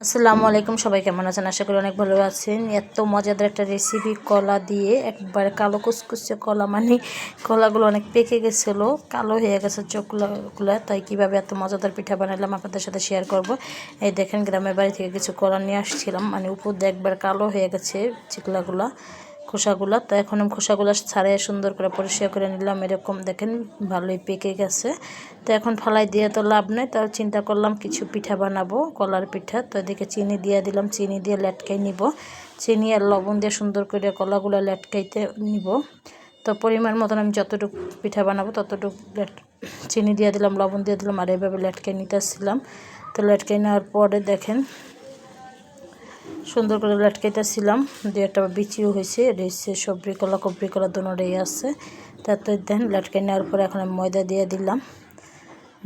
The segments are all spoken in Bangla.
আসসালামু আলাইকুম, সবাই কেমন আছেন? আশা করি অনেক ভালো আছেন। এত মজাদার একটা রেসিপি, কলা দিয়ে একবারে কালো কুচকুচে কলা, মানে কলাগুলো অনেক পেকে গেছিলো, কালো হয়ে গেছে চোখগুলো। তাই কিভাবে এত মজাদার পিঠা বানালাম আপনাদের সাথে শেয়ার করব। এই দেখেন, গ্রামের বাড়ি থেকে কিছু কলা নিয়ে আসছিলাম, মানে উপর দিয়ে একবার কালো হয়ে গেছে চিকলাগুলা, খোসাগুলা। তো এখন আমি খোসাগুলো ছাড়িয়ে সুন্দর করে পরিষ্কার করে নিলাম। এরকম দেখেন ভালোই পেকে গেছে। তো এখন ফালাই দিয়ে তো লাভ নেই, তাও চিন্তা করলাম কিছু পিঠা বানাবো, কলার পিঠা। তো এদিকে চিনি দিয়ে দিলাম, চিনি দিয়ে লেটকাই নিব। চিনি আর লবণ দিয়ে সুন্দর করে কলাগুলো লেটকাইতে নিব। তো পরিমাণ মতন আমি যতটুকু পিঠা বানাবো ততটুকু চিনি দিয়ে দিলাম, লবণ দিয়ে দিলাম, আর এইভাবে লেটকাই নিতেছিলাম। তো লেটকাই নেওয়ার পরে দেখেন সুন্দর করে লটকাইতেছিলাম, দু একটা বিচিও হয়েছে, রয়েছে সবরি কলা কবরি কলা দুটোই আছে। তারপরে দেখেন লটকাই নেওয়ার পরে এখন আমি ময়দা দিয়ে দিলাম,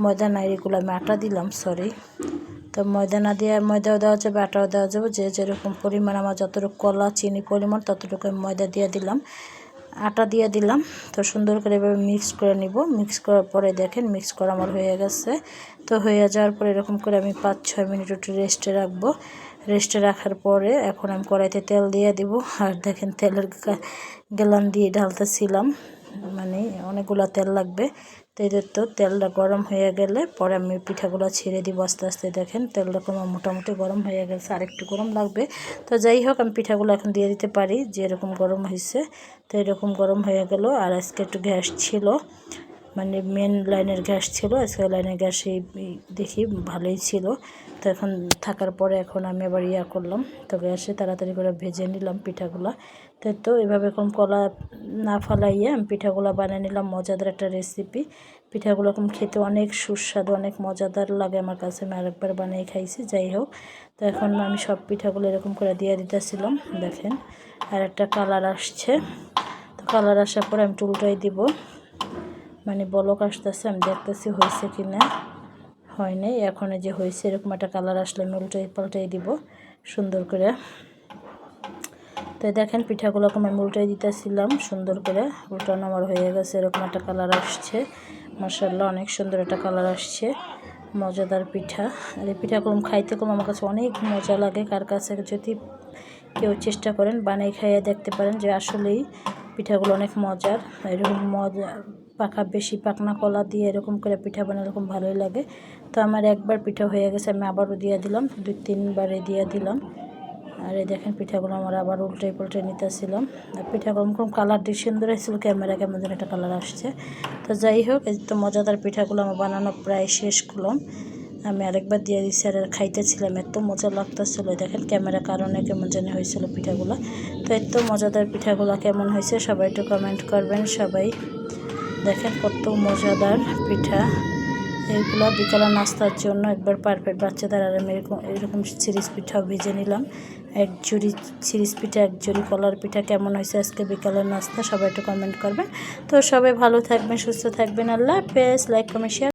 ময়দা না এগুলো আমি আটা দিলাম, সরি। তো ময়দা না দিয়ে ময়দাও দেওয়া যাবে, আটাও দেওয়া যাবে, যে যেরকম পরিমাণ আমার যতটুকু কলা চিনি পরিমাণ ততটুকু আমি ময়দা দিয়ে দিলাম, আটা দিয়ে দিলাম। তো সুন্দর করে এভাবে মিক্স করে নিব। মিক্স করার পরে দেখেন মিক্স করা আমার হয়ে গেছে। তো হয়ে যাওয়ার পরে এরকম করে আমি 5-6 মিনিট একটু রেস্টে রাখবো। রেস্টে রাখার পরে এখন আমি কড়াইতে তেল দিয়ে দিব। আর দেখেন তেলের গ্যালান দিয়ে ঢালতেছিলাম, মানে অনেকগুলো তেল লাগবে। তো এদের তো তেলটা গরম হয়ে গেলে পরে আমি পিঠাগুলো ছেড়ে দিব আস্তে আস্তে। দেখেন তেলটা মোটামুটি গরম হয়ে গেছে, আর একটু গরম লাগবে। তো যাই হোক, আমি পিঠাগুলো এখন দিয়ে দিতে পারি, যে এরকম গরম হয়েছে। তো এরকম গরম হয়ে গেল। আর আজকে একটু গ্যাস ছিল, মানে মেন লাইনের গ্যাস ছিল, আজকে লাইনের গ্যাসে দেখি ভালোই ছিল। তো এখন থাকার পরে এখন আমি আবার করলাম, তো গ্যাসে তাড়াতাড়ি করে ভেজে নিলাম পিঠাগুলো। তো এভাবে এরকম কলা না ফালাইয়ে আমি পিঠাগুলো বানিয়ে নিলাম। মজাদার একটা রেসিপি। পিঠাগুলো এরকম খেতে অনেক সুস্বাদু, অনেক মজাদার লাগে আমার কাছে। আমি আরেকবার বানিয়ে খাইছি। যাই হোক, তো এখন আমি সব পিঠাগুলো এরকম করে দিয়ে দিতেছিলাম। দেখেন আর একটা কালার আসছে। তো কালার আসার পরে আমি উল্টাই দিব, মানে বলক আসতেছে, আমি দেখতেছি হয়েছে কি না। হয় নাই, এখন যে হয়েছে এরকম একটা কালার আসলে আমি পাল্টাই দিব সুন্দর করে। তো দেখেন পিঠাগুলোকে আমি উল্টাই দিতেছিলাম সুন্দর করে, উল্টানো আমার হয়ে গেছে। এরকম একটা কালার আসছে, মাশাআল্লাহ অনেক সুন্দর একটা কালার আসছে। মজাদার পিঠা। আর এই পিঠাগুলো খাইতে আমার কাছে অনেক মজা লাগে। কার কাছে যদি কেউ চেষ্টা করেন বানিয়ে খাইয়ে দেখতে পারেন, যে আসলেই পিঠাগুলো অনেক মজার। এরকম মজা বেশি পাকনা কলা দিয়ে এরকম করে পিঠা বানালে এরকম ভালোই লাগে। তো আমার একবার পিঠা হয়ে গেছে, আমি আবারও দিয়ে দিলাম, 2-3বারে দিয়ে দিলাম। আর এই দেখেন পিঠাগুলো আমার আবার উল্টে নিতেছিলাম। আর পিঠাগুলো খুব কালারটি সুন্দর হয়েছিল, ক্যামেরা কেমন যেন একটা কালার আসছে। তো যাই হোক, এই তো মজাদার পিঠাগুলো আমার বানানো প্রায় শেষ করলাম। আমি আরেকবার দিয়ে দিচ্ছি, আর খাইতেছিলাম, এত মজা লাগতেছিল। দেখেন ক্যামেরার কারণে কেমন যেন হয়েছিল পিঠাগুলো। তো এত মজাদার পিঠাগুলো কেমন হয়েছে সবাই একটু কমেন্ট করবেন। সবাই দেখেন কত মজাদার পিঠা। এইগুলো বিকালে নাস্তার জন্য একবার পারফেক্ট বাচ্চাদের। আর আমি এরকম সিরিজ পিঠাও ভেজে নিলাম, এক জুড়ি সিরিজ পিঠা, এক জুড়ি কলার পিঠা। কেমন হয়েছে আজকে বিকালের নাস্তা সবাই একটু কমেন্ট করবেন। তো সবাই ভালো থাকবেন, সুস্থ থাকবেন। আল্লাহ হাফেজ। Like comment share.